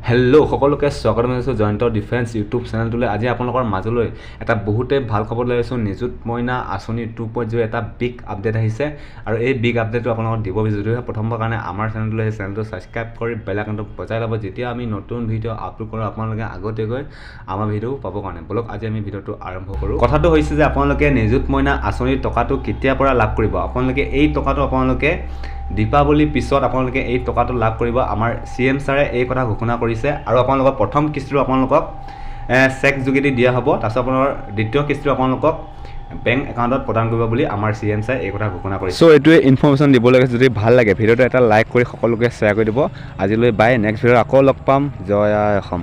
Hello' সকলোকে স্বাগতম জনাইছোঁ জয়ন্ত ডিফেন্স ইউটিউব চেনেলটোলৈ। আজি আপোনালোকৰ মাজলৈ এটা বহুতেই ভাল খবৰ লৈ আহিছোঁ। নিযুত মইনা আঁচনি 2.0 এটা বিগ আপডেট আহিছে আৰু এই বিগ আপডেটটো আপোনালোকক দিব বিচাৰিছোঁ। প্ৰথমবাৰ কাৰণে আমাৰ চেনেলটোলৈ সেই চেনেলটো ছাবস্ক্ৰাইব কৰি বেল আইকনটো বজাই ল'ব, যেতিয়া আমি নতুন ভিডিঅ' আপলোড কৰোঁ আপোনালোকে আগতীয়াকৈ আমাৰ ভিডিঅ' পাবৰ কাৰণে। বলক আজি আমি ভিডিঅ'টো আৰম্ভ কৰোঁ। কথাটো হৈছে যে আপোনালোকে নিযুত মইনা আঁচনিৰ টকাটো কেতিয়াৰ পৰা লাভ কৰিব। আপোনালোকে এই টকাটো আপোনালোকে দীপাৱলীৰ পিছত আপোনালোকে এই টকাটো লাভ কৰিব। আমাৰ CM ছাৰে এই কথা ঘোষণা কৰিছে আৰু আপোনালোকৰ প্ৰথম কিস্তিটো আপোনালোকক চেক যোগেদি দিয়া হ'ব। তাৰপিছত আপোনালোকৰ দ্বিতীয় কিস্তিটো আপোনালোকক বেংক একাউণ্টত প্ৰদান কৰিব বুলি আমাৰ CM ছাৰে এই কথা ঘোষণা কৰিছে। চ' এইটোৱে ইনফৰ্মেশ্যন দিব লাগে। যদি ভাল লাগে ভিডিঅ'টো এটা লাইক কৰি সকলোকে শ্বেয়াৰ কৰি দিব। আজিলৈ বাই, নেক্সট ভিডিঅ'ত আকৌ লগ পাম। জয় অসম।